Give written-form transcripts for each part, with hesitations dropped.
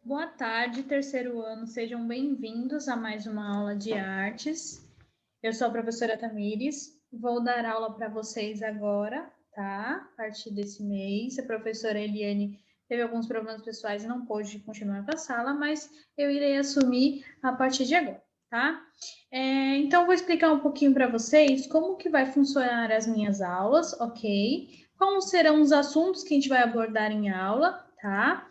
Boa tarde, terceiro ano, sejam bem-vindos a mais uma aula de artes. Eu sou a professora Tamires, vou dar aula para vocês agora, tá? A partir desse mês. A professora Eliane teve alguns problemas pessoais e não pôde continuar com a sala, mas eu irei assumir a partir de agora, tá? Então, vou explicar um pouquinho para vocês como que vai funcionar as minhas aulas, ok? Quais serão os assuntos que a gente vai abordar em aula, tá?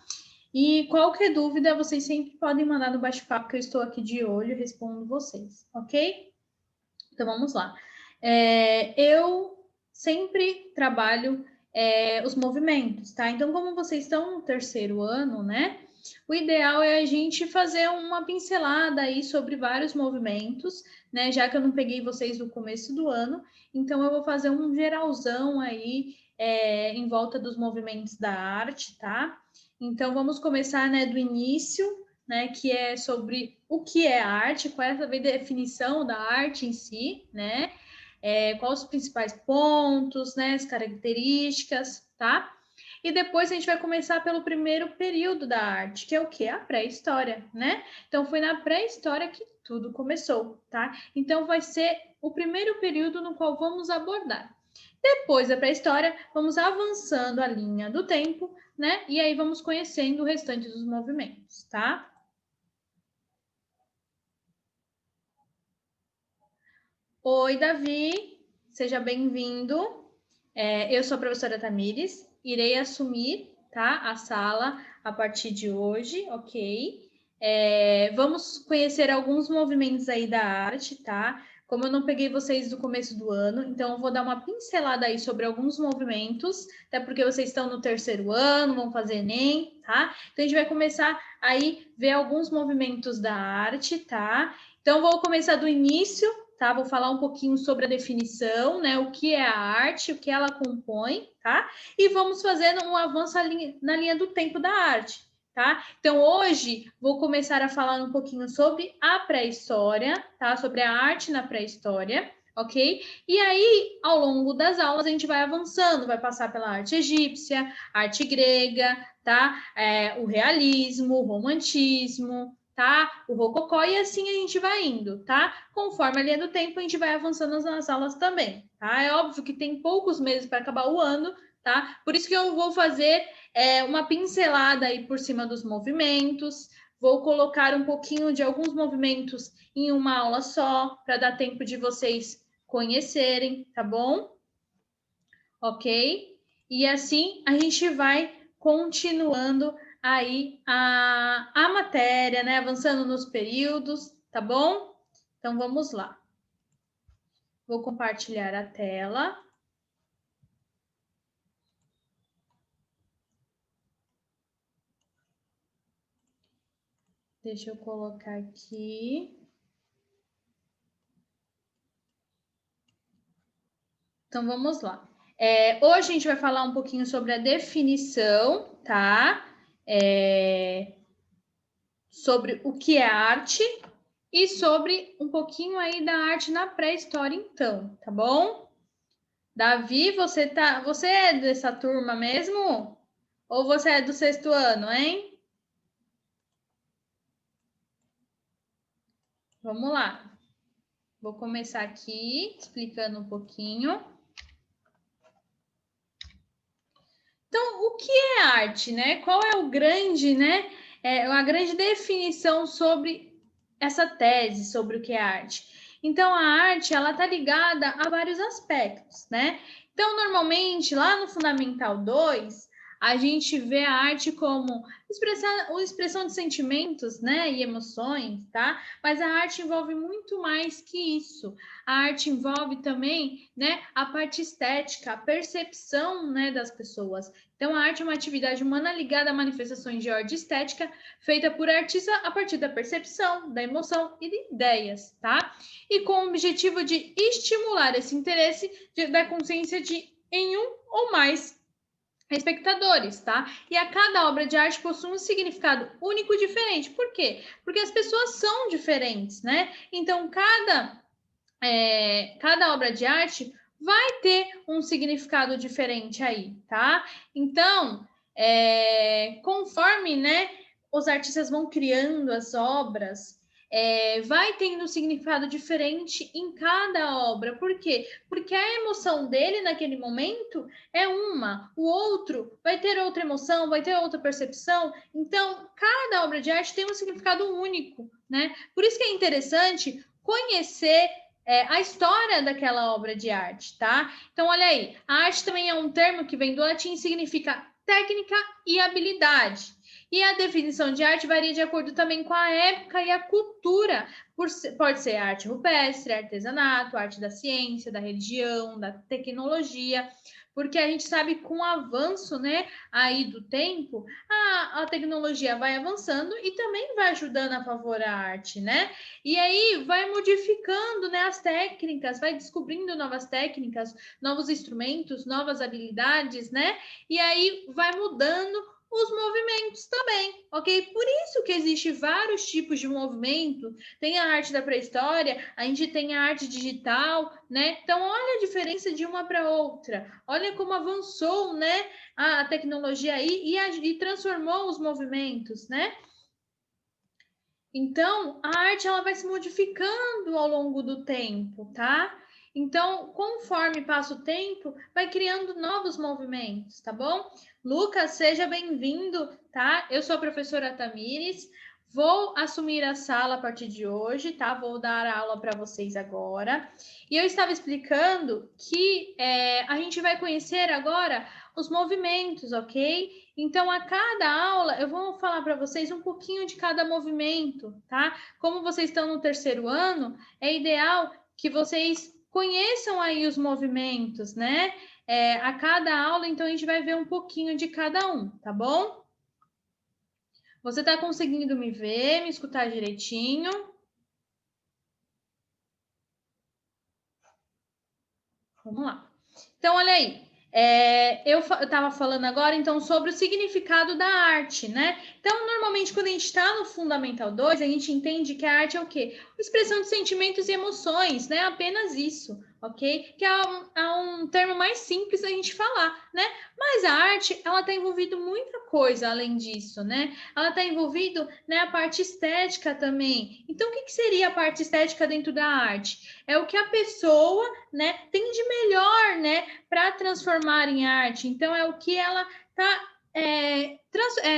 E qualquer dúvida, vocês sempre podem mandar no bate-papo, que eu estou aqui de olho e respondo vocês, ok? Então vamos lá. Eu sempre trabalho os movimentos, tá? Então, como vocês estão no terceiro ano, né? O ideal é a gente fazer uma pincelada aí sobre vários movimentos, né? Já que eu não peguei vocês do começo do ano, então eu vou fazer um geralzão aí em volta dos movimentos da arte, tá? Então vamos começar, né, do início, né, que é sobre o que é arte, qual é a definição da arte em si, né? Quais os principais pontos, né, as características, tá? E depois a gente vai começar pelo primeiro período da arte, que é o que? A pré-história, né? Então foi na pré-história que tudo começou, tá? Então vai ser o primeiro período no qual vamos abordar. Depois da pré-história, vamos avançando a linha do tempo, né? E aí vamos conhecendo o restante dos movimentos, tá? Oi, Davi, seja bem-vindo. Eu sou a professora Tamires, irei assumir, tá, a sala a partir de hoje, ok? Vamos conhecer alguns movimentos aí da arte, tá? Como eu não peguei vocês do começo do ano, então eu vou dar uma pincelada aí sobre alguns movimentos, até porque vocês estão no terceiro ano, vão fazer Enem, tá? Então a gente vai começar aí ver alguns movimentos da arte, tá? Então vou começar do início, tá? Vou falar um pouquinho sobre a definição, né? O que é a arte, o que ela compõe, tá? E vamos fazendo um avanço na linha do tempo da arte, tá? Então hoje vou começar a falar um pouquinho sobre a pré-história, tá? Sobre a arte na pré-história, ok? E aí, ao longo das aulas, a gente vai avançando, vai passar pela arte egípcia, arte grega, tá? O realismo, o romantismo, tá? O rococó, e assim a gente vai indo, tá? Conforme a linha do tempo, a gente vai avançando nas aulas também, tá? É óbvio que tem poucos meses para acabar o ano, tá? Por isso que eu vou fazer uma pincelada aí por cima dos movimentos, vou colocar um pouquinho de alguns movimentos em uma aula só, para dar tempo de vocês conhecerem, tá bom? Ok? E assim a gente vai continuando aí a matéria, né? Avançando nos períodos, tá bom? Então vamos lá. Vou compartilhar a tela. Deixa eu colocar aqui. Então vamos lá. Hoje a gente vai falar um pouquinho sobre a definição, tá? Sobre o que é arte e sobre um pouquinho aí da arte na pré-história, então, tá bom? Davi, você é dessa turma mesmo? Ou você é do sexto ano, hein? Vamos lá. Vou começar aqui explicando um pouquinho. Então, o que é arte, né? Qual é o grande, né? Uma grande definição sobre essa tese sobre o que é arte. Então, a arte, ela tá ligada a vários aspectos, né? Então, normalmente, lá no Fundamental 2, a gente vê a arte como expressão de sentimentos, né, e emoções, tá? Mas a arte envolve muito mais que isso. A arte envolve também, né, a parte estética, a percepção, né, das pessoas. Então, a arte é uma atividade humana ligada a manifestações de ordem estética, feita por artista a partir da percepção, da emoção e de ideias, tá? E com o objetivo de estimular esse interesse da consciência em um ou mais espectadores, tá? E a cada obra de arte possui um significado único e diferente. Por quê? Porque as pessoas são diferentes, né? Então, cada obra de arte vai ter um significado diferente aí, tá? Então, conforme, né, os artistas vão criando as obras, vai tendo um significado diferente em cada obra. Por quê? Porque a emoção dele naquele momento é uma, o outro vai ter outra emoção, vai ter outra percepção. Então, cada obra de arte tem um significado único, né? Por isso que é interessante conhecer a história daquela obra de arte, tá? Então, olha aí, a arte também é um termo que vem do latim e significa técnica e habilidade. E a definição de arte varia de acordo também com a época e a cultura. Pode ser arte rupestre, artesanato, arte da ciência, da religião, da tecnologia, porque a gente sabe que com o avanço, né, aí do tempo, a tecnologia vai avançando e também vai ajudando a favor a arte, né? E aí vai modificando, né, as técnicas, vai descobrindo novas técnicas, novos instrumentos, novas habilidades, né? E aí vai mudando os movimentos também, ok? Por isso que existe vários tipos de movimento. Tem a arte da pré-história, a gente tem a arte digital, né? Então, olha a diferença de uma para outra. Olha como avançou, né, a tecnologia aí e transformou os movimentos, né? Então, a arte ela vai se modificando ao longo do tempo, tá? Então, conforme passa o tempo, vai criando novos movimentos, tá bom? Lucas, seja bem-vindo, tá? Eu sou a professora Tamires, vou assumir a sala a partir de hoje, tá? Vou dar a aula para vocês agora. E eu estava explicando que a gente vai conhecer agora os movimentos, ok? Então, a cada aula, eu vou falar para vocês um pouquinho de cada movimento, tá? Como vocês estão no terceiro ano, é ideal que vocês conheçam aí os movimentos, né? A cada aula, então, a gente vai ver um pouquinho de cada um, tá bom? Você está conseguindo me ver, me escutar direitinho? Vamos lá. Então, olha aí. Eu estava falando agora, então, sobre o significado da arte, né? Então, normalmente, quando a gente está no Fundamental 2, a gente entende que a arte é o quê? Expressão de sentimentos e emoções, né? Apenas isso, ok? Que é um termo mais simples da gente falar, né? Mas a arte, ela está envolvida muita coisa além disso, né? Ela está envolvida, né, a parte estética também. Então, o que seria a parte estética dentro da arte? É o que a pessoa, né, tem de melhor, né, para transformar em arte. Então, é o que ela está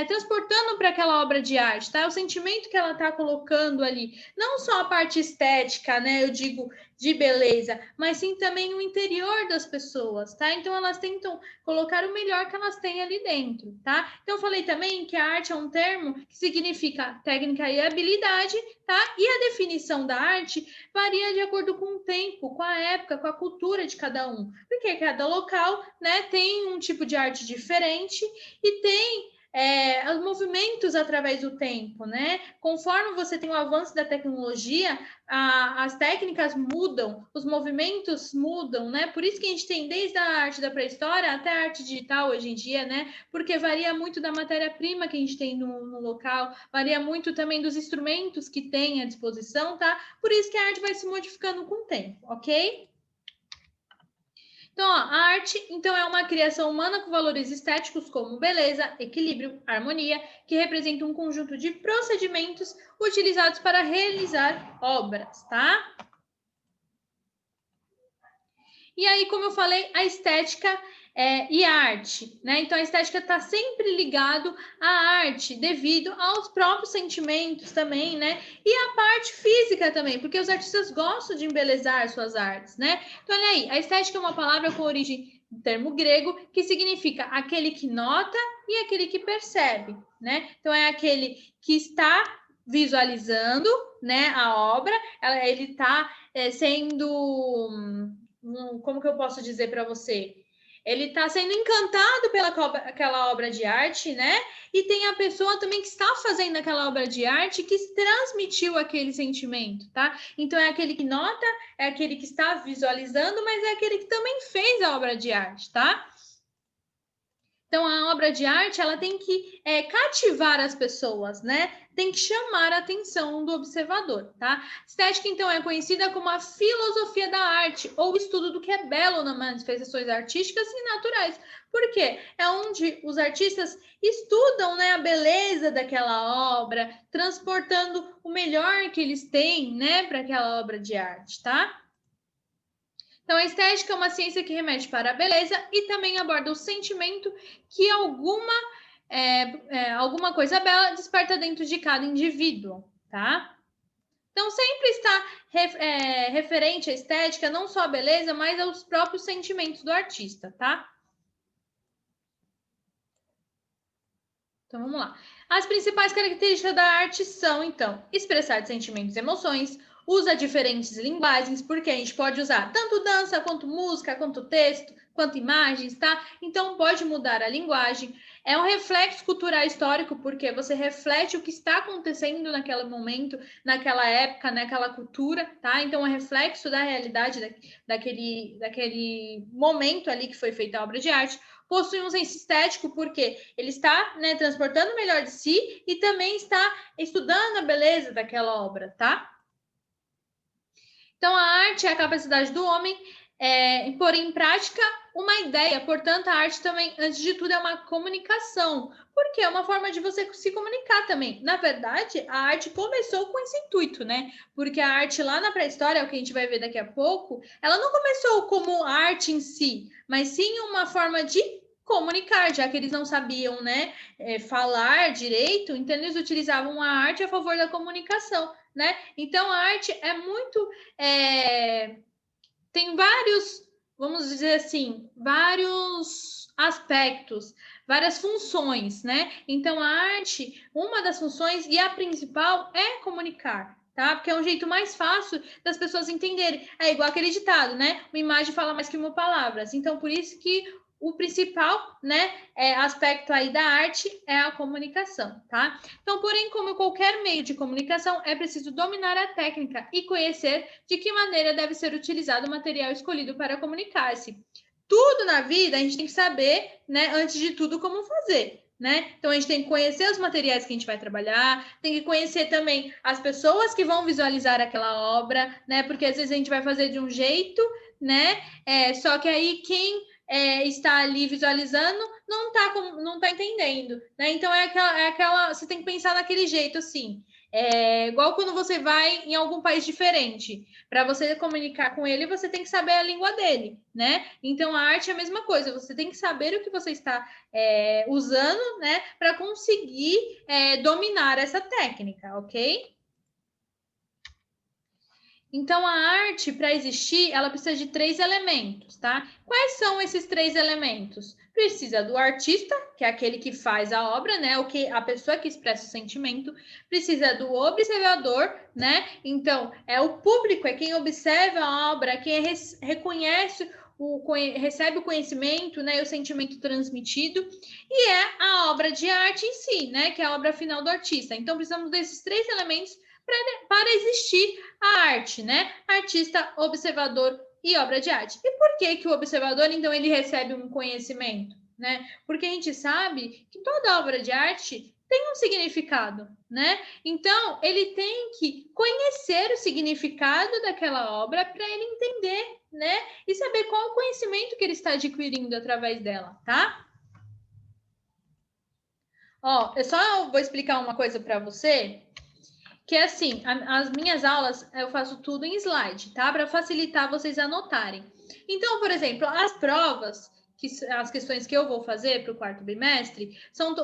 transportando para aquela obra de arte, tá? O sentimento que ela está colocando ali. Não só a parte estética, né? Eu digo de beleza, mas sim também o interior das pessoas, tá? Então, elas tentam colocar o melhor que elas têm ali dentro, tá? Então, eu falei também que a arte é um termo que significa técnica e habilidade, tá? E a definição da arte varia de acordo com o tempo, com a época, com a cultura de cada um. Porque cada local, né, tem um tipo de arte diferente e tem os movimentos através do tempo, né? Conforme você tem o avanço da tecnologia, as técnicas mudam, os movimentos mudam, né? Por isso que a gente tem desde a arte da pré-história até a arte digital hoje em dia, né? Porque varia muito da matéria-prima que a gente tem no local, varia muito também dos instrumentos que tem à disposição, tá? Por isso que a arte vai se modificando com o tempo, ok? Então, ó, a arte, então, é uma criação humana com valores estéticos como beleza, equilíbrio, harmonia, que representa um conjunto de procedimentos utilizados para realizar obras, tá? E aí, como eu falei, a estética e a arte, né? Então, a estética está sempre ligado à arte, devido aos próprios sentimentos também, né? E a parte física também, porque os artistas gostam de embelezar suas artes, né? Então, olha aí, a estética é uma palavra com origem do termo grego que significa aquele que nota e aquele que percebe, né? Então, é aquele que está visualizando, né, a obra, ele está sendo como que eu posso dizer para você? Ele está sendo encantado pela aquela obra de arte, né? E tem a pessoa também que está fazendo aquela obra de arte que transmitiu aquele sentimento, tá? Então é aquele que nota, é aquele que está visualizando, mas é aquele que também fez a obra de arte, tá? Então, a obra de arte, ela tem que cativar as pessoas, né? Tem que chamar a atenção do observador, tá? Estética, então, é conhecida como a filosofia da arte, ou estudo do que é belo nas manifestações artísticas e naturais. Por quê? É onde os artistas estudam, né, a beleza daquela obra, transportando o melhor que eles têm, né, para aquela obra de arte, tá? Então, a estética é uma ciência que remete para a beleza e também aborda o sentimento que alguma coisa bela desperta dentro de cada indivíduo, tá? Então, sempre está referente à estética, não só a beleza, mas aos próprios sentimentos do artista, tá? Então, vamos lá. As principais características da arte são, então, expressar sentimentos e emoções, usa diferentes linguagens, porque a gente pode usar tanto dança, quanto música, quanto texto, quanto imagens, tá? Então, pode mudar a linguagem. É um reflexo cultural histórico, porque você reflete o que está acontecendo naquele momento, naquela época, naquela cultura, tá? Então, é um reflexo da realidade daquele momento ali que foi feita a obra de arte. Possui um senso estético, porque ele está, né, transportando o melhor de si e também está estudando a beleza daquela obra, tá? Então, a arte é a capacidade do homem em pôr em prática uma ideia. Portanto, a arte também, antes de tudo, é uma comunicação. Porque é uma forma de você se comunicar também. Na verdade, a arte começou com esse intuito, né? Porque a arte lá na pré-história, o que a gente vai ver daqui a pouco, ela não começou como arte em si, mas sim uma forma de comunicar, já que eles não sabiam, né, falar direito, então eles utilizavam a arte a favor da comunicação, né? Então a arte é muito tem vários, vamos dizer assim, vários aspectos, várias funções, né? Então a arte, uma das funções e a principal é comunicar, tá? Porque é um jeito mais fácil das pessoas entenderem. É igual aquele ditado, né? Uma imagem fala mais que mil palavras. Então por isso que o principal, né, aspecto aí da arte é a comunicação, tá? Então, porém, como qualquer meio de comunicação, é preciso dominar a técnica e conhecer de que maneira deve ser utilizado o material escolhido para comunicar-se. Tudo na vida a gente tem que saber, né, antes de tudo, como fazer. Né? Então a gente tem que conhecer os materiais que a gente vai trabalhar, tem que conhecer também as pessoas que vão visualizar aquela obra, né? Porque às vezes a gente vai fazer de um jeito, né? Só que aí quem está ali visualizando não tá entendendo, né? Então você tem que pensar naquele jeito assim. Igual quando você vai em algum país diferente, para você comunicar com ele, você tem que saber a língua dele, né? Então a arte é a mesma coisa, você tem que saber o que você está usando, né, para conseguir dominar essa técnica, ok? Então, a arte, para existir, ela precisa de 3 elementos, tá? Quais são esses 3 elementos? Precisa do artista, que é aquele que faz a obra, né? A pessoa que expressa o sentimento. Precisa do observador, né? Então, é o público, é quem observa a obra, quem reconhece recebe o conhecimento, né, e o sentimento transmitido, e é a obra de arte em si, né, que é a obra final do artista. Então, precisamos desses 3 elementos para existir a arte, né? Artista, observador e obra de arte. E por que que o observador, então, ele recebe um conhecimento, né? Porque a gente sabe que toda obra de arte tem um significado, né? Então, ele tem que conhecer o significado daquela obra para ele entender, né? E saber qual o conhecimento que ele está adquirindo através dela, tá? Ó, eu só vou explicar uma coisa para você, que é assim, as minhas aulas eu faço tudo em slide, tá? Para facilitar vocês anotarem. Então, por exemplo, as provas, as questões que eu vou fazer para o quarto bimestre,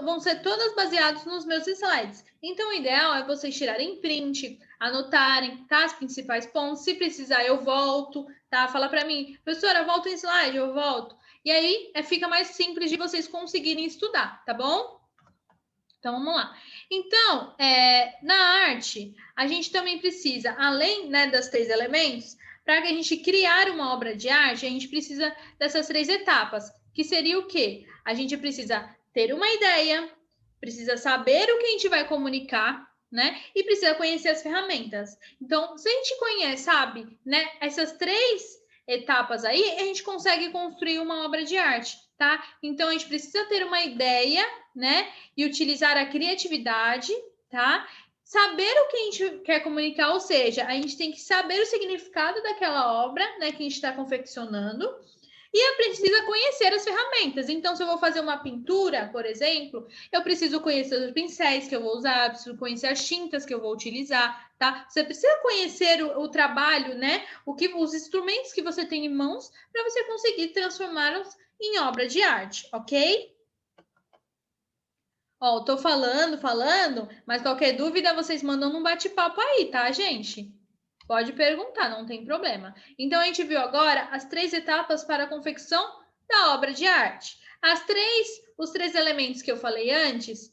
vão ser todas baseadas nos meus slides. Então, o ideal é vocês tirarem print, anotarem, tá? Os principais pontos. Se precisar, eu volto, tá? Fala para mim, professora, volta em slide, eu volto. E aí fica mais simples de vocês conseguirem estudar, tá bom? Então, vamos lá. Então, na arte, a gente também precisa, além, né, dos 3 elementos, para que a gente criar uma obra de arte, a gente precisa dessas 3 etapas, que seria o quê? A gente precisa ter uma ideia, precisa saber o que a gente vai comunicar, né? E precisa conhecer as ferramentas. Então, se a gente conhece, sabe, né, essas 3 etapas aí, a gente consegue construir uma obra de arte, tá? Então, a gente precisa ter uma ideia, né? E utilizar a criatividade, tá? Saber o que a gente quer comunicar, ou seja, a gente tem que saber o significado daquela obra, né, que a gente está confeccionando, e precisa conhecer as ferramentas. Então, se eu vou fazer uma pintura, por exemplo, eu preciso conhecer os pincéis que eu vou usar, preciso conhecer as tintas que eu vou utilizar, tá? Você precisa conhecer o trabalho, né? Os instrumentos que você tem em mãos para você conseguir transformá-los em obra de arte, ok? Ó, tô falando, mas qualquer dúvida vocês mandam num bate-papo aí, tá, gente? Pode perguntar, não tem problema. Então, a gente viu agora as 3 etapas para a confecção da obra de arte. Os três elementos que eu falei antes,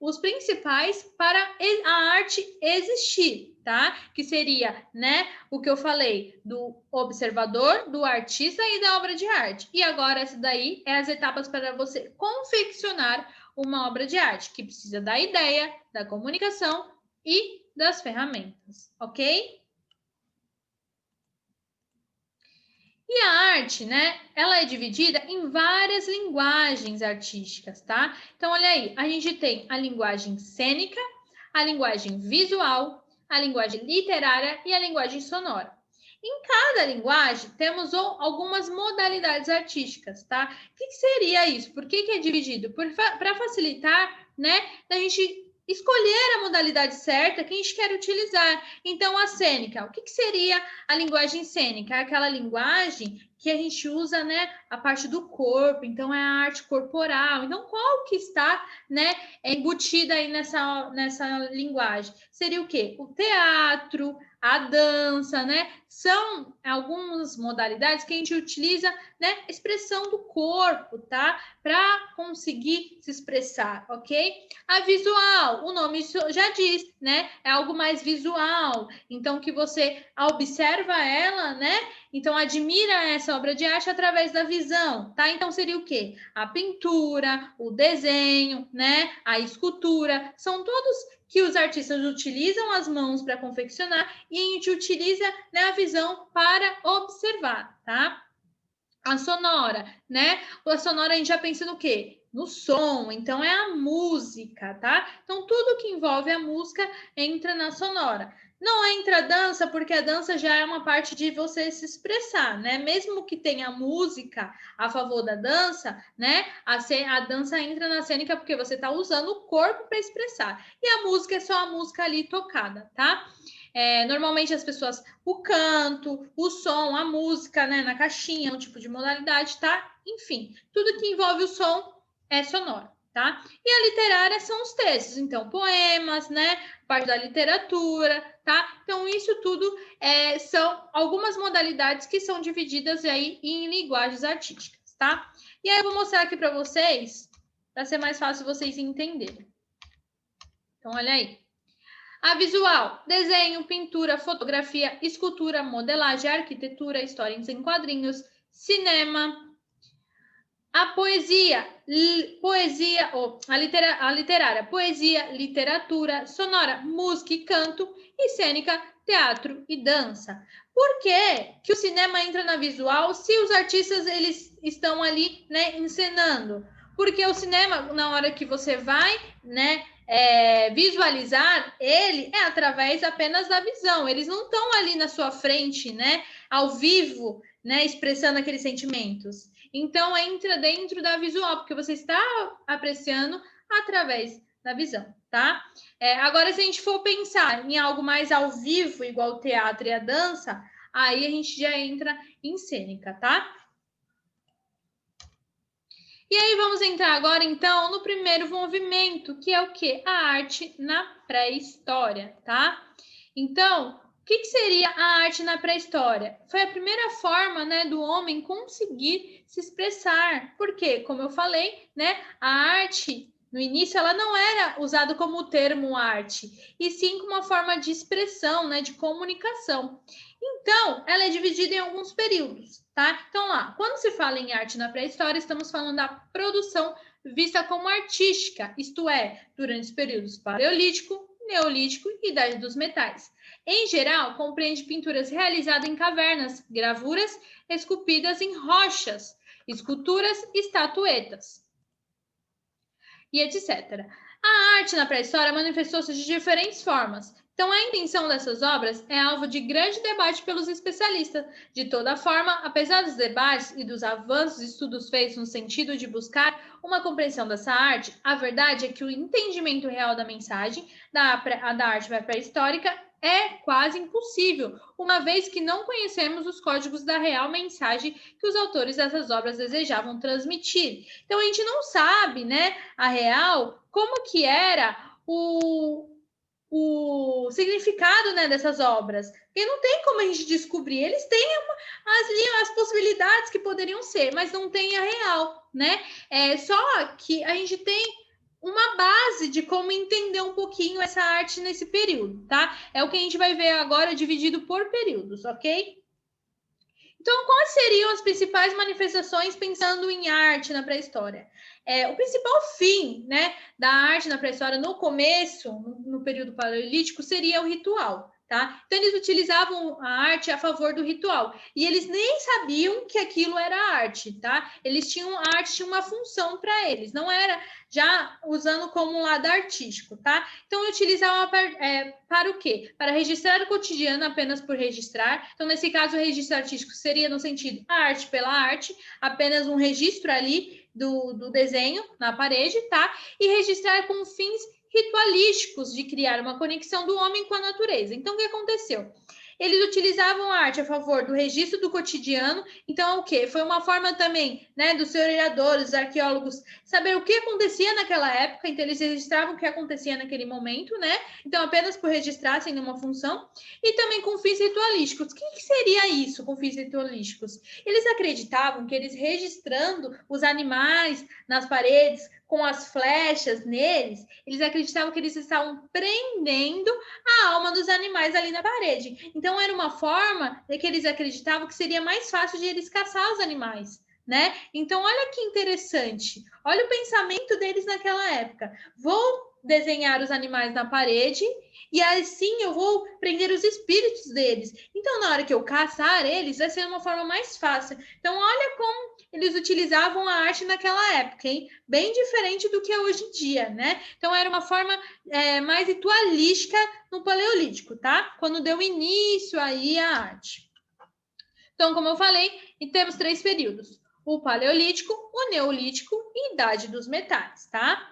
os principais para a arte existir, tá? Que seria, né, o que eu falei do observador, do artista e da obra de arte. E agora, essa daí é as etapas para você confeccionar uma obra de arte, que precisa da ideia, da comunicação e das ferramentas, ok? E a arte, né? Ela é dividida em várias linguagens artísticas, tá? Então, olha aí, a gente tem a linguagem cênica, a linguagem visual, a linguagem literária e a linguagem sonora. Em cada linguagem, temos algumas modalidades artísticas, tá? O que seria isso? Por que é dividido? Para facilitar, né, da gente escolher a modalidade certa que a gente quer utilizar. Então, a cênica, o que seria a linguagem cênica? É aquela linguagem que a gente usa, né, a parte do corpo, então é a arte corporal. Então, qual que está, né, embutida aí nessa linguagem? Seria o quê? O teatro, a dança, né? São algumas modalidades que a gente utiliza, né? Expressão do corpo, tá? Para conseguir se expressar, ok? A visual, o nome já diz, né? É algo mais visual. Então, que você observa ela, né? Então, admira essa obra de arte através da visão, tá? Então, seria o quê? A pintura, o desenho, né? A escultura, são todos que os artistas utilizam as mãos para confeccionar e a gente utiliza, né, a visão para observar, tá? A sonora, né? A sonora a gente já pensa no quê? No som, então é a música, tá? Então tudo que envolve a música entra na sonora. Não entra a dança, porque a dança já é uma parte de você se expressar, né? Mesmo que tenha música a favor da dança, né? A dança entra na cênica porque você está usando o corpo para expressar. E a música é só a música ali tocada, tá? Normalmente as pessoas, o canto, o som, a música, né, na caixinha, um tipo de modalidade, tá? Enfim, tudo que envolve o som é sonoro, tá? E a literária são os textos, então, poemas, né, parte da literatura, tá? Então, isso tudo são algumas modalidades que são divididas aí em linguagens artísticas, tá? E aí eu vou mostrar aqui para vocês, para ser mais fácil vocês entenderem. Então, olha aí. A visual, desenho, pintura, fotografia, escultura, modelagem, arquitetura, histórias em quadrinhos, cinema. A poesia, a literária, poesia, literatura, sonora, música e canto, e cênica, teatro e dança. Por que o cinema entra na visual se os artistas eles estão ali, né, encenando? Porque o cinema, na hora que você vai, né, visualizar ele é através apenas da visão. Eles não estão ali na sua frente, né, ao vivo, né, expressando aqueles sentimentos. Então entra dentro da visual, porque você está apreciando através da visão, tá? Agora, se a gente for pensar em algo mais ao vivo, igual o teatro e a dança, aí a gente já entra em cênica, tá? E aí vamos entrar agora, então, no primeiro movimento, que é o quê? A arte na pré-história, tá? Então, o que seria a arte na pré-história? Foi a primeira forma, né, do homem conseguir se expressar. Porque, como eu falei, né, a arte no início ela não era usada como o termo arte, e sim como uma forma de expressão, né, de comunicação. Então, ela é dividida em alguns períodos, tá? Então, lá, quando se fala em arte na pré-história, estamos falando da produção vista como artística, isto é, durante os períodos paleolítico, neolítico e idade dos metais. Em geral, compreende pinturas realizadas em cavernas, gravuras esculpidas em rochas esculturas, estatuetas e etc. A arte na pré-história manifestou-se de diferentes formas. Então, a intenção dessas obras é alvo de grande debate pelos especialistas. De toda forma, apesar dos debates e dos avanços e estudos feitos no sentido de buscar uma compreensão dessa arte, a verdade é que o entendimento real da mensagem da arte pré-histórica é quase impossível, uma vez que não conhecemos os códigos da real mensagem que os autores dessas obras desejavam transmitir. Então, a gente não sabe, né, a real, como que era o significado, né, dessas obras. E não tem como a gente descobrir. Eles têm as possibilidades que poderiam ser, mas não tem a real, né? Só que a gente tem uma base de como entender um pouquinho essa arte nesse período, tá? É o que a gente vai ver agora dividido por períodos, ok? Então, quais seriam as principais manifestações pensando em arte na pré-história? O principal fim, né, da arte na pré-história no começo, no período paleolítico, seria o ritual. Tá? Então, eles utilizavam a arte a favor do ritual. E eles nem sabiam que aquilo era arte, tá? A arte tinha uma função para eles, não era já usando como um lado artístico, tá? Então, utilizavam para o quê? Para registrar o cotidiano apenas por registrar. Então, nesse caso, o registro artístico seria no sentido a arte pela arte, apenas um registro ali do desenho na parede, tá? E registrar com fins ritualísticos de criar uma conexão do homem com a natureza. Então, o que aconteceu? Eles utilizavam a arte a favor do registro do cotidiano. Então, o quê? Foi uma forma também, né, dos historiadores, dos arqueólogos, saber o que acontecia naquela época. Então, eles registravam o que acontecia naquele momento, né? Então, apenas por registrar, sem nenhuma função. E também com fins ritualísticos. O que seria isso com fins ritualísticos? Eles acreditavam que eles registrando os animais nas paredes, com as flechas neles, eles acreditavam que eles estavam prendendo a alma dos animais ali na parede. Então, era uma forma de que eles acreditavam que seria mais fácil de eles caçar os animais, né? Então, olha que interessante. Olha o pensamento deles naquela época. Vou desenhar os animais na parede e assim eu vou prender os espíritos deles. Então, na hora que eu caçar eles, vai ser uma forma mais fácil. Então, olha como eles utilizavam a arte naquela época, hein? Bem diferente do que é hoje em dia, né? Então, era uma forma mais ritualística no Paleolítico, tá? Quando deu início aí à arte. Então, como eu falei, temos 3 períodos: o Paleolítico, o Neolítico e Idade dos Metais, tá?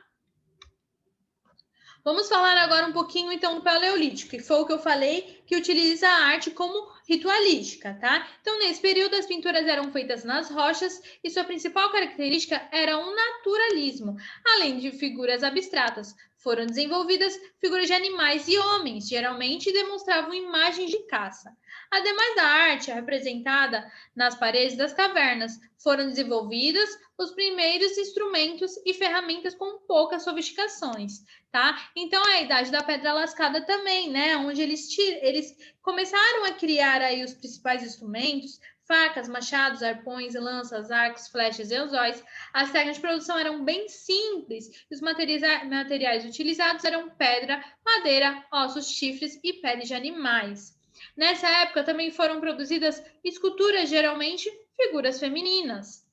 Vamos falar agora um pouquinho, então, do Paleolítico, que foi o que eu falei, que utiliza a arte como ritualística, tá? Então, nesse período, as pinturas eram feitas nas rochas e sua principal característica era o naturalismo, além de figuras abstratas. Foram desenvolvidas figuras de animais e homens, geralmente demonstravam imagens de caça. Ademais da arte representada nas paredes das cavernas, foram desenvolvidos os primeiros instrumentos e ferramentas com poucas sofisticações, tá? Então, é a idade da pedra lascada também, né? Onde eles começaram a criar aí os principais instrumentos, facas, machados, arpões, lanças, arcos, flechas e anzóis. As técnicas de produção eram bem simples e os materiais utilizados eram pedra, madeira, ossos, chifres e peles de animais. Nessa época também foram produzidas esculturas, geralmente figuras femininas.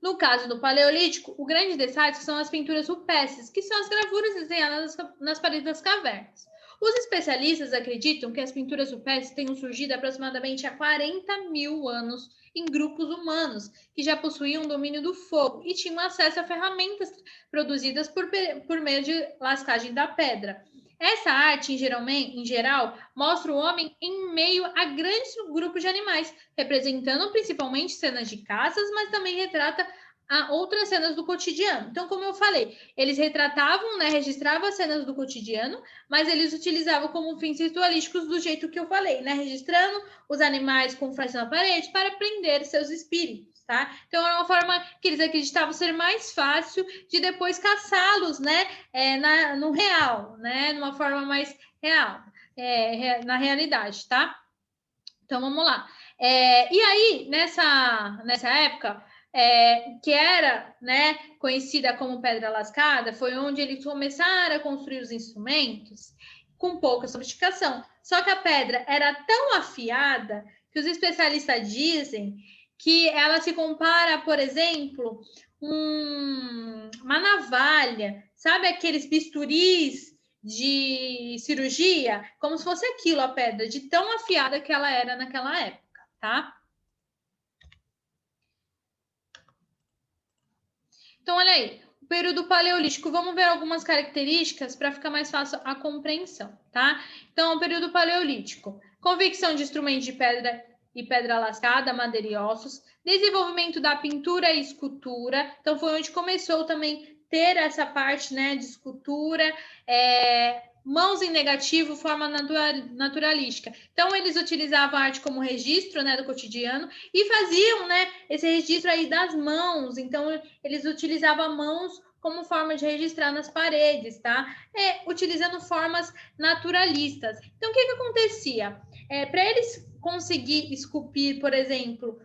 No caso do Paleolítico, o grande destaque são as pinturas rupestres, que são as gravuras desenhadas nas paredes das cavernas. Os especialistas acreditam que as pinturas rupestres tenham surgido aproximadamente há 40 mil anos em grupos humanos que já possuíam domínio do fogo e tinham acesso a ferramentas produzidas por meio de lascagem da pedra. Essa arte, em geral, mostra o homem em meio a grandes grupos de animais, representando principalmente cenas de caças, mas também retrata outras cenas do cotidiano. Então, como eu falei, eles retratavam, né, registravam as cenas do cotidiano, mas eles utilizavam como fins ritualísticos do jeito que eu falei, né, registrando os animais com flechas na parede para prender seus espíritos, tá? Então, era uma forma que eles acreditavam ser mais fácil de depois caçá-los, né, no real, né, numa forma mais real, na realidade, tá? Então, vamos lá. E aí, nessa época, que era, né, conhecida como Pedra Lascada, foi onde eles começaram a construir os instrumentos com pouca sofisticação. Só que a pedra era tão afiada que os especialistas dizem que ela se compara, por exemplo, uma navalha, sabe aqueles bisturis de cirurgia? Como se fosse aquilo, a pedra, de tão afiada que ela era naquela época, tá? Então, olha aí, o período paleolítico, vamos ver algumas características para ficar mais fácil a compreensão, tá? Então, o período paleolítico, convecção de instrumentos de pedra e pedra lascada, madeira e ossos, desenvolvimento da pintura e escultura, então foi onde começou também ter essa parte, né, de escultura, mãos em negativo, forma naturalística. Então, eles utilizavam a arte como registro, né, do cotidiano e faziam, né, esse registro aí das mãos. Então, eles utilizavam mãos como forma de registrar nas paredes, tá? Utilizando formas naturalistas. Então, o que acontecia? Para eles conseguir esculpir, por exemplo,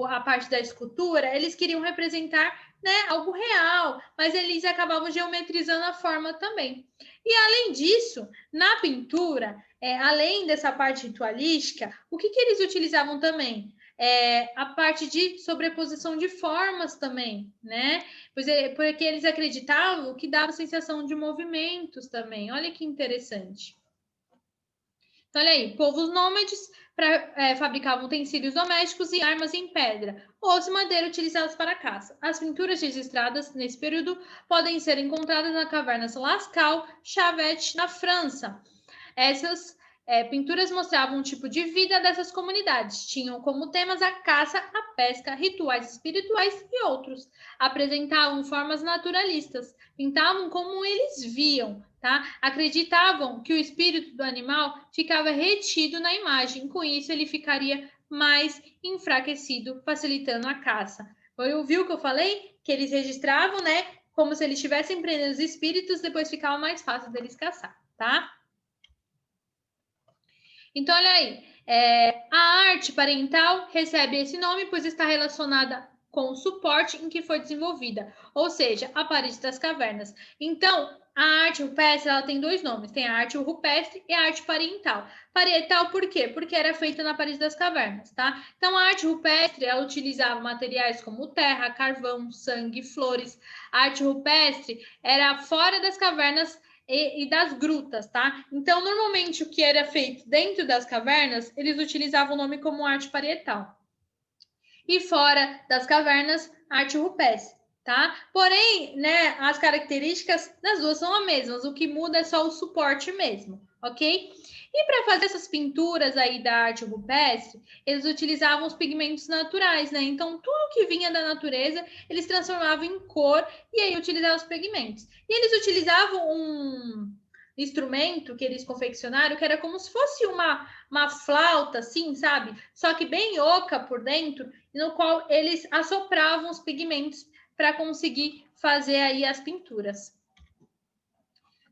a parte da escultura, eles queriam representar, né, algo real, mas eles acabavam geometrizando a forma também. E além disso, na pintura, além dessa parte ritualística, o que eles utilizavam também? A parte de sobreposição de formas também, né? Porque eles acreditavam que dava sensação de movimentos também. Olha que interessante. Então, olha aí, povos nômades fabricavam utensílios domésticos e armas em pedra ou de madeira utilizadas para caça. As pinturas registradas nesse período podem ser encontradas na caverna Lascaux, Chavette, na França. Essas pinturas mostravam um tipo de vida dessas comunidades. Tinham como temas a caça, a pesca, rituais espirituais e outros. Apresentavam formas naturalistas. Pintavam como eles viam, tá? Acreditavam que o espírito do animal ficava retido na imagem. Com isso, ele ficaria mais enfraquecido, facilitando a caça. Ouviu o que eu falei? Que eles registravam, né? Como se eles estivessem prendendo os espíritos, depois ficava mais fácil deles caçar, tá? Então, olha aí, a arte parental recebe esse nome, pois está relacionada com o suporte em que foi desenvolvida, ou seja, a parede das cavernas. Então, a arte rupestre ela tem dois nomes, tem a arte rupestre e a arte parental. Parental por quê? Porque era feita na parede das cavernas, tá? Então, a arte rupestre ela utilizava materiais como terra, carvão, sangue, flores. A arte rupestre era fora das cavernas e das grutas, tá? Então, normalmente, o que era feito dentro das cavernas, eles utilizavam o nome como arte parietal. E fora das cavernas, arte rupestre, tá? Porém, né, as características das duas são as mesmas, o que muda é só o suporte mesmo, ok? E para fazer essas pinturas aí da arte rupestre, eles utilizavam os pigmentos naturais, né? Então, tudo que vinha da natureza, eles transformavam em cor e aí utilizavam os pigmentos. E eles utilizavam um instrumento que eles confeccionaram que era como se fosse uma flauta, assim, sabe? Só que bem oca por dentro, no qual eles assopravam os pigmentos para conseguir fazer aí as pinturas.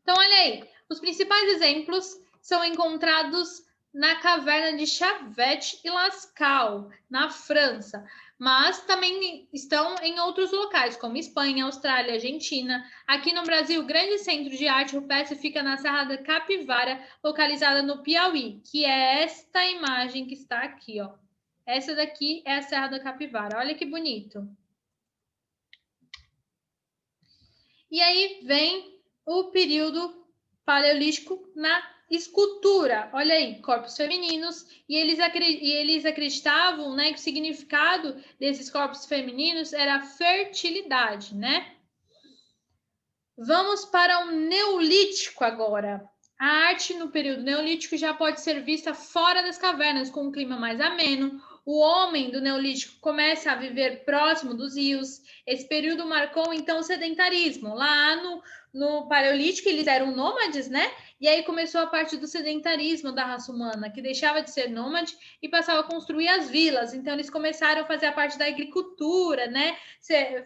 Então, olha aí, os principais exemplos são encontrados na caverna de Chavette e Lascaux, na França, mas também estão em outros locais, como Espanha, Austrália, Argentina. Aqui no Brasil, o grande centro de arte rupestre fica na Serra da Capivara, localizada no Piauí, que é esta imagem que está aqui, ó. Essa daqui é a Serra da Capivara. Olha que bonito. E aí vem o período paleolítico na escultura. Olha aí, corpos femininos. E eles acreditavam, né, que o significado desses corpos femininos era a fertilidade, né? Vamos para o Neolítico agora. A arte no período Neolítico já pode ser vista fora das cavernas, com um clima mais ameno. O homem do Neolítico começa a viver próximo dos rios. Esse período marcou, então, o sedentarismo. Lá no Paleolítico, eles eram nômades, né? E aí começou a parte do sedentarismo da raça humana, que deixava de ser nômade e passava a construir as vilas. Então, eles começaram a fazer a parte da agricultura, né?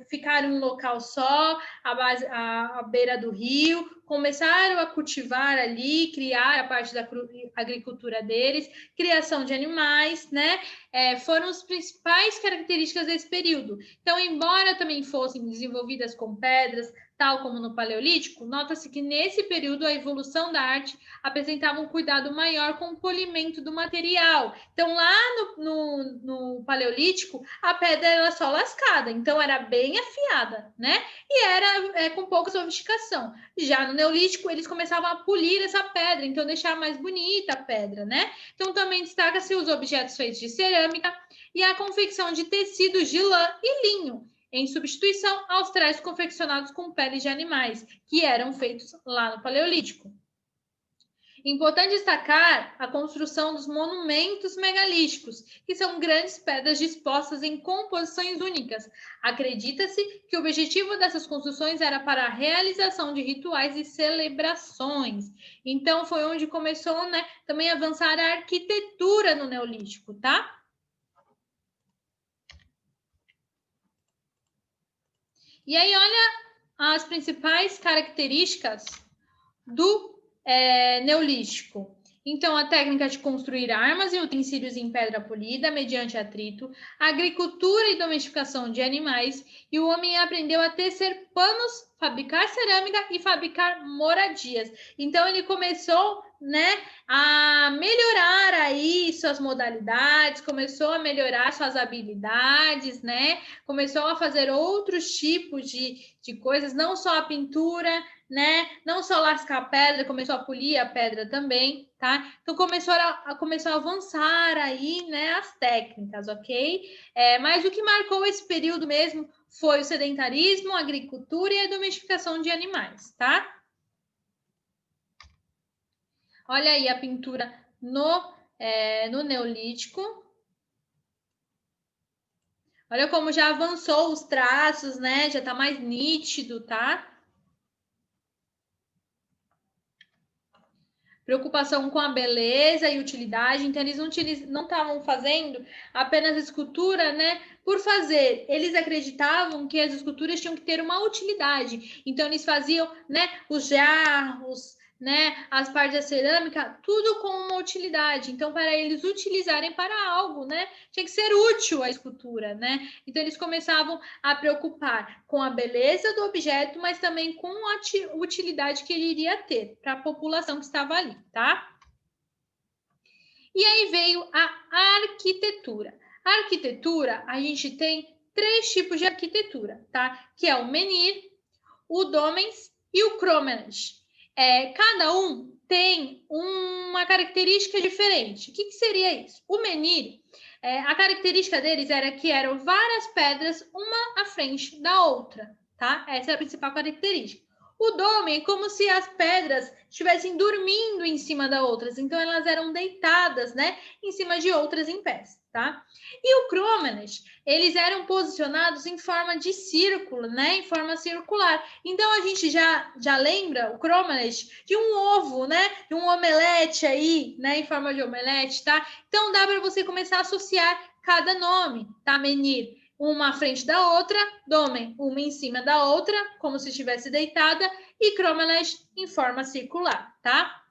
Ficaram em um local só, à beira do rio, começaram a cultivar ali, criar a parte da agricultura deles, criação de animais, né? Foram as principais características desse período. Então, embora também fossem desenvolvidas com pedras, tal como no Paleolítico, nota-se que nesse período a evolução da arte apresentava um cuidado maior com o polimento do material. Então, lá no Paleolítico, a pedra era só lascada, então era bem afiada, né? E era com pouca sofisticação. Já no Neolítico, eles começavam a polir essa pedra, então deixar mais bonita a pedra, né? Então, também destaca-se os objetos feitos de cerâmica e a confecção de tecidos de lã e linho, em substituição aos trajes confeccionados com peles de animais, que eram feitos lá no Paleolítico. Importante destacar a construção dos monumentos megalíticos, que são grandes pedras dispostas em composições únicas. Acredita-se que o objetivo dessas construções era para a realização de rituais e celebrações. Então, foi onde começou, né, também a avançar a arquitetura no Neolítico, tá? E aí, olha as principais características do Neolítico. Então, a técnica de construir armas e utensílios em pedra polida mediante atrito, agricultura e domesticação de animais, e o homem aprendeu a tecer panos, fabricar cerâmica e fabricar moradias. Então, ele começou, né, a melhorar aí suas modalidades, começou a melhorar suas habilidades, né, começou a fazer outros tipos de coisas, não só a pintura, né? Não só lascar a pedra, começou a polir a pedra também, tá? Então começou a avançar aí, né, as técnicas, ok? Mas o que marcou esse período mesmo foi o sedentarismo, a agricultura e a domesticação de animais, tá? Olha aí a pintura no Neolítico. Olha como já avançou os traços, né? Já tá mais nítido, tá? Preocupação com a beleza e utilidade, então eles não estavam fazendo apenas escultura, né, por fazer. Eles acreditavam que as esculturas tinham que ter uma utilidade, então eles faziam, né, os jarros, né, as partes da cerâmica, tudo com uma utilidade. Então, para eles utilizarem para algo, né, tinha que ser útil a escultura, né? Então eles começavam a preocupar com a beleza do objeto, mas também com a utilidade que ele iria ter para a população que estava ali, tá? E aí veio a arquitetura. A arquitetura, a gente tem 3 tipos de arquitetura, tá? Que é o menhir, o domens e o crômenes. Cada um tem uma característica diferente. O que seria isso? O menhir, a característica deles era que eram várias pedras, uma à frente da outra, tá? Essa é a principal característica. O dome é como se as pedras estivessem dormindo em cima das outras, então elas eram deitadas, né, em cima de outras em pés, tá? E o crômenes, eles eram posicionados em forma de círculo, né, em forma circular. Então a gente já lembra o crômenes de um ovo, né, de um omelete aí, né, em forma de omelete, tá? Então dá para você começar a associar cada nome, tá, menir? Uma à frente da outra, domen, uma em cima da outra, como se estivesse deitada, e crômenes em forma circular, tá?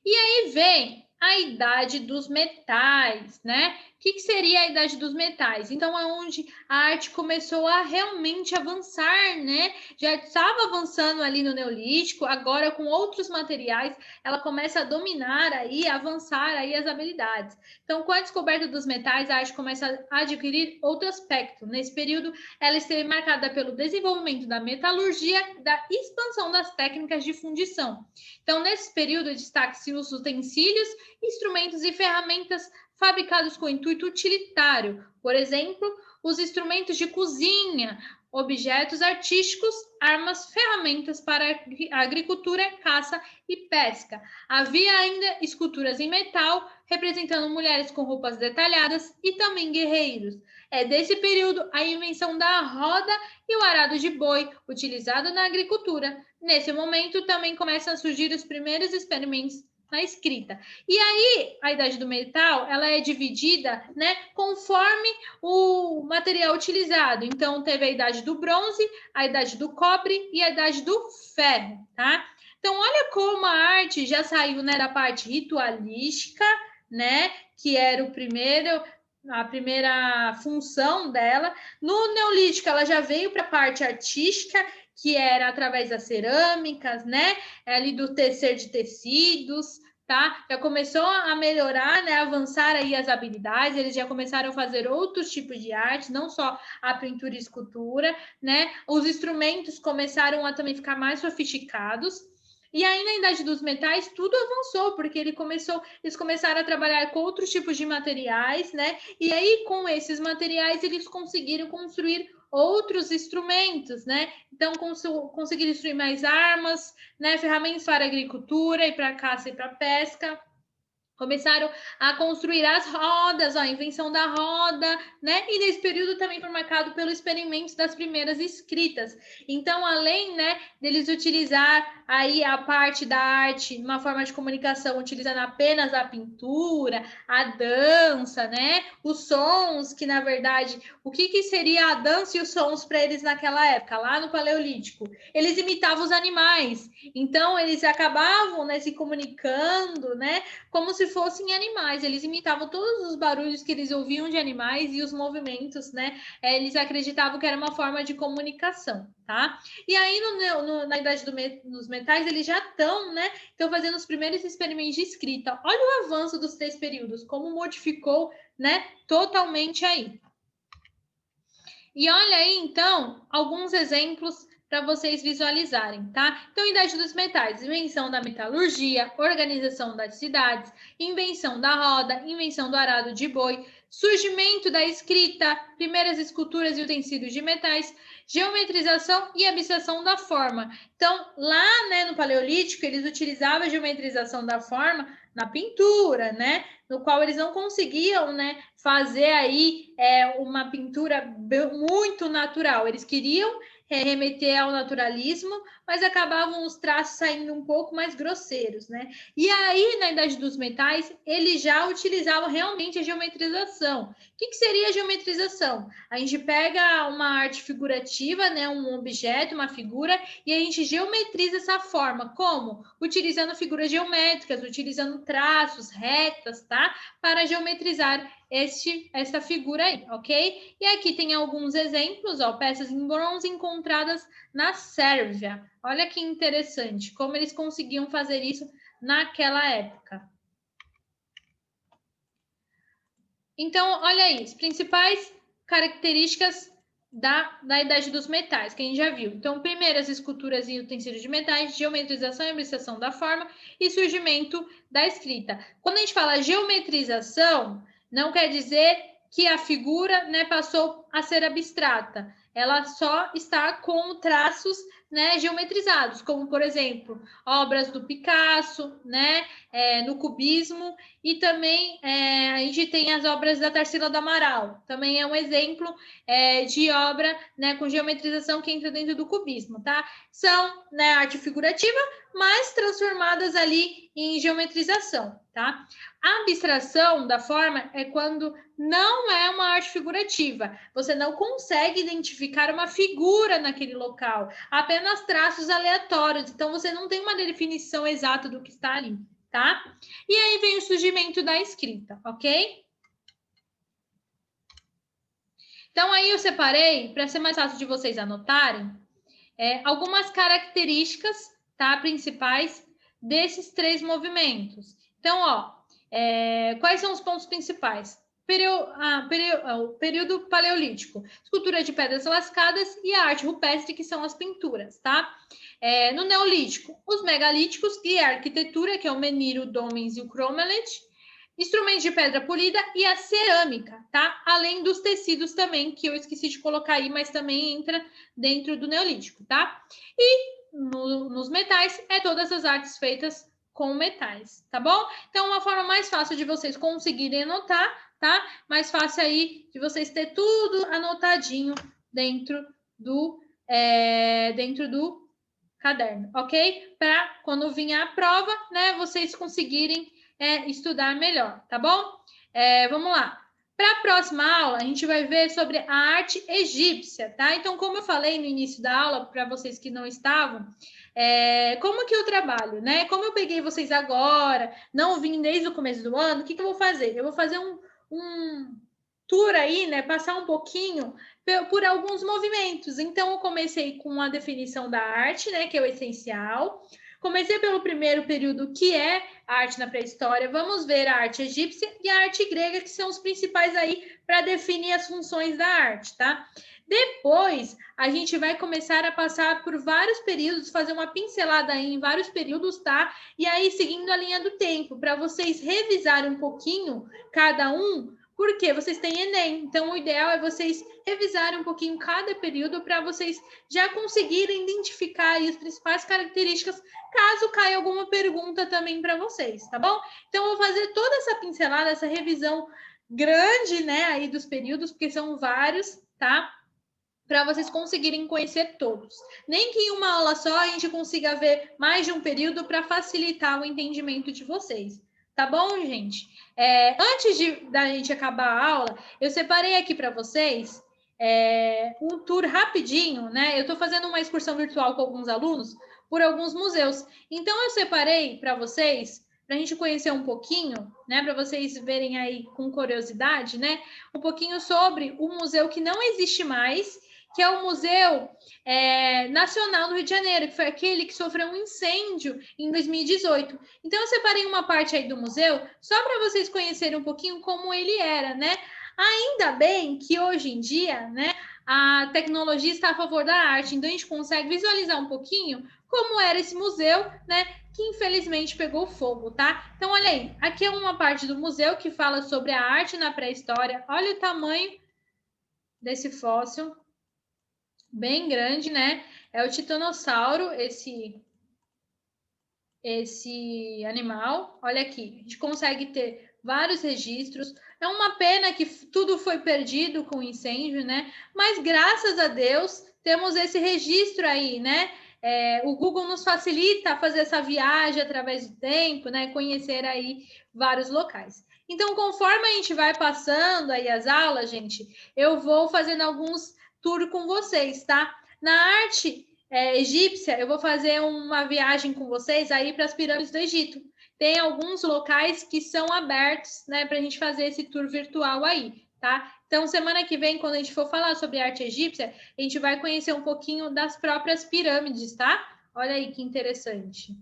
E aí vem a idade dos metais, né? O que seria a idade dos metais? Então, é onde a arte começou a realmente avançar, né? Já estava avançando ali no Neolítico, agora com outros materiais, ela começa a dominar aí, a avançar aí as habilidades. Então, com a descoberta dos metais, a arte começa a adquirir outro aspecto. Nesse período, ela esteve marcada pelo desenvolvimento da metalurgia, da expansão das técnicas de fundição. Então, nesse período, destaque-se os utensílios, instrumentos e ferramentas fabricados com intuito utilitário. Por exemplo, os instrumentos de cozinha, objetos artísticos, armas, ferramentas para agricultura, caça e pesca. Havia ainda esculturas em metal, representando mulheres com roupas detalhadas e também guerreiros. É desse período a invenção da roda e o arado de boi, utilizado na agricultura. Nesse momento, também começam a surgir os primeiros experimentos na escrita. E aí, a idade do metal, ela é dividida, né, conforme o material utilizado. Então, teve a idade do bronze, a idade do cobre e a idade do ferro, tá? Então, olha como a arte já saiu, né, da parte ritualística, né, que era o primeiro função dela. No Neolítico, ela já veio para a parte artística, que era através das cerâmicas, né? Ali do tecer de tecidos, tá? Já começou a melhorar, né? Avançar aí as habilidades, eles já começaram a fazer outros tipos de arte, não só a pintura e escultura, né? Os instrumentos começaram a também ficar mais sofisticados. E aí, na Idade dos Metais, tudo avançou, porque eles começaram a trabalhar com outros tipos de materiais, né? E aí, com esses materiais, eles conseguiram construir outros instrumentos, né? Então, conseguiram construir mais armas, né? Ferramentas para a agricultura e para a caça e para a pesca. Começaram a construir as rodas, a invenção da roda, né? E nesse período também foi marcado pelo experimento das primeiras escritas. Então, além, né, deles utilizar aí a parte da arte, uma forma de comunicação, utilizando apenas a pintura, a dança, né? Os sons, que na verdade, o que seria a dança e os sons para eles naquela época, lá no Paleolítico? Eles imitavam os animais. Então, eles acabavam, né, se comunicando, né? Como se fossem animais, eles imitavam todos os barulhos que eles ouviam de animais e os movimentos, né? Eles acreditavam que era uma forma de comunicação, tá? E aí, na Idade dos Metais, eles já estão, né? Estão fazendo os primeiros experimentos de escrita. Olha o avanço dos 3 períodos, como modificou, né? Totalmente aí. E olha aí, então, alguns exemplos para vocês visualizarem, tá? Então, Idade dos Metais, invenção da metalurgia, organização das cidades, invenção da roda, invenção do arado de boi, surgimento da escrita, primeiras esculturas e utensílios de metais, geometrização e abstração da forma. Então, lá, né, no Paleolítico, eles utilizavam a geometrização da forma na pintura, né? No qual eles não conseguiam, né, fazer aí uma pintura muito natural. Eles queriam remeter ao naturalismo, mas acabavam os traços saindo um pouco mais grosseiros, né? E aí, na Idade dos Metais, eles já utilizavam realmente a geometrização. O que seria a geometrização? A gente pega uma arte figurativa, né, um objeto, uma figura, e a gente geometriza essa forma. Como? Utilizando figuras geométricas, utilizando traços, retas, tá? Para geometrizar essa figura aí, ok? E aqui tem alguns exemplos, ó, peças em bronze encontradas na Sérvia. Olha que interessante, como eles conseguiam fazer isso naquela época. Então, olha aí, as principais características da Idade dos Metais, que a gente já viu. Então, primeiro, as esculturas e utensílios de metais, geometrização e abstração da forma e surgimento da escrita. Quando a gente fala geometrização, não quer dizer que a figura, né, passou a ser abstrata. Ela só está com traços, né, geometrizados, como, por exemplo, obras do Picasso, né, no cubismo, e também a gente tem as obras da Tarsila do Amaral, também é um exemplo de obra, né, com geometrização que entra dentro do cubismo, tá? São, né, arte figurativa, mas transformadas ali em geometrização, tá? A abstração da forma é quando não é uma arte figurativa, você não consegue identificar uma figura naquele local, apenas traços aleatórios, então você não tem uma definição exata do que está ali, tá? E aí vem o surgimento da escrita, ok? Então, aí eu separei, para ser mais fácil de vocês anotarem, algumas características, tá, principais desses 3 movimentos. Então, ó, quais são os pontos principais? O período paleolítico, escultura de pedras lascadas e a arte rupestre, que são as pinturas, tá? No Neolítico, os megalíticos e a arquitetura, que é o menhir, o domens e o cromelet, instrumentos de pedra polida e a cerâmica, tá? Além dos tecidos também, que eu esqueci de colocar aí, mas também entra dentro do Neolítico, tá? E nos metais, todas as artes feitas com metais, tá bom? Então, uma forma mais fácil de vocês conseguirem anotar, tá? Mais fácil aí de vocês ter tudo anotadinho dentro do caderno, ok? Para quando vir a prova, né, vocês conseguirem estudar melhor, tá bom? Vamos lá. Para a próxima aula, a gente vai ver sobre a arte egípcia, tá? Então, como eu falei no início da aula, para vocês que não estavam, como que eu trabalho, né? Como eu peguei vocês agora, não vim desde o começo do ano, o que eu vou fazer? Eu vou fazer tour aí, né, passar um pouquinho por alguns movimentos. Então, eu comecei com a definição da arte, né, que é o essencial. Comecei pelo primeiro período, que é a arte na pré-história. Vamos ver a arte egípcia e a arte grega, que são os principais aí para definir as funções da arte, tá? Depois, a gente vai começar a passar por vários períodos, fazer uma pincelada aí em vários períodos, tá? E aí, seguindo a linha do tempo, para vocês revisarem um pouquinho cada um, porque vocês têm Enem. Então, o ideal é vocês revisarem um pouquinho cada período para vocês já conseguirem identificar aí as principais características, caso caia alguma pergunta também para vocês, tá bom? Então, eu vou fazer toda essa pincelada, essa revisão grande, né, aí dos períodos, porque são vários, tá? Para vocês conseguirem conhecer todos. Nem que em uma aula só a gente consiga ver mais de um período para facilitar o entendimento de vocês. Tá bom, gente? Antes da gente acabar a aula, eu separei aqui para vocês um tour rapidinho, né? Eu estou fazendo uma excursão virtual com alguns alunos por alguns museus. Então, eu separei para vocês, para a gente conhecer um pouquinho, né? Para vocês verem aí com curiosidade, né? Um pouquinho sobre o museu que não existe mais, que é o Museu Nacional do Rio de Janeiro, que foi aquele que sofreu um incêndio em 2018. Então, eu separei uma parte aí do museu só para vocês conhecerem um pouquinho como ele era, né? Ainda bem que hoje em dia, né, a tecnologia está a favor da arte, então a gente consegue visualizar um pouquinho como era esse museu, né, que infelizmente pegou fogo, tá? Então, olha aí, aqui é uma parte do museu que fala sobre a arte na pré-história. Olha o tamanho desse fóssil, bem grande, né? É o titanossauro, esse animal. Olha aqui, a gente consegue ter vários registros. É uma pena que tudo foi perdido com o incêndio, né? Mas graças a Deus temos esse registro aí, né? O Google nos facilita fazer essa viagem através do tempo, né? Conhecer aí vários locais. Então, conforme a gente vai passando aí as aulas, gente, eu vou fazendo alguns tours com vocês, tá? Na arte egípcia, eu vou fazer uma viagem com vocês aí para as pirâmides do Egito. Tem alguns locais que são abertos, né, para a gente fazer esse tour virtual aí, tá? Então, semana que vem, quando a gente for falar sobre arte egípcia, a gente vai conhecer um pouquinho das próprias pirâmides, tá? Olha aí que interessante.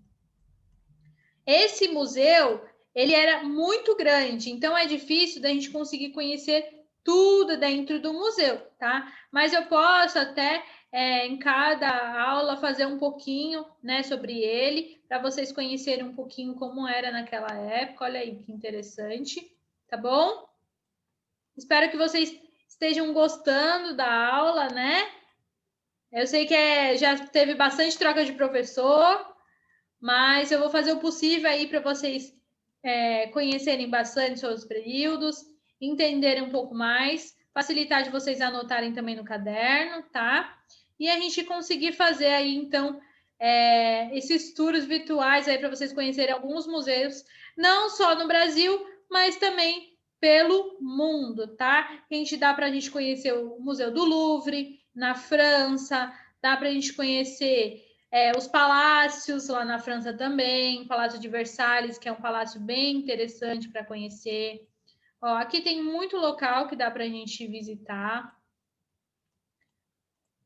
Esse museu, ele era muito grande, então é difícil da gente conseguir conhecer tudo dentro do museu, tá? Mas eu posso até em cada aula fazer um pouquinho, né, sobre ele, para vocês conhecerem um pouquinho como era naquela época. Olha aí que interessante, tá bom? Espero que vocês estejam gostando da aula, né? Eu sei que já teve bastante troca de professor, mas eu vou fazer o possível aí para vocês conhecerem bastante sobre os períodos, entenderem um pouco mais, facilitar de vocês anotarem também no caderno, tá? E a gente conseguir fazer aí, então, esses tours virtuais aí para vocês conhecerem alguns museus, não só no Brasil, mas também pelo mundo, tá? A gente dá para a gente conhecer o Museu do Louvre, na França, dá para a gente conhecer os palácios lá na França também, o Palácio de Versalhes, que é um palácio bem interessante para conhecer. Ó, aqui tem muito local que dá para a gente visitar.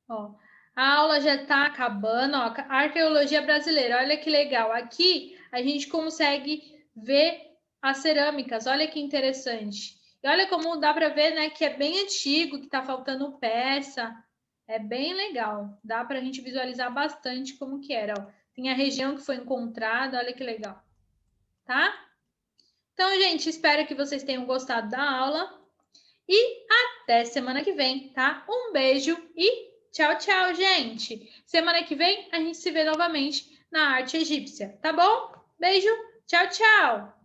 Ó, a aula já está acabando. Ó, arqueologia brasileira, olha que legal. Aqui a gente consegue ver as cerâmicas, olha que interessante. E olha como dá para ver, né, que é bem antigo, que está faltando peça. É bem legal. Dá para a gente visualizar bastante como que era. Ó. Tem a região que foi encontrada, olha que legal. Tá? Então, gente, espero que vocês tenham gostado da aula. E até semana que vem, tá? Um beijo e tchau, tchau, gente. Semana que vem a gente se vê novamente na arte egípcia, tá bom? Beijo, tchau, tchau.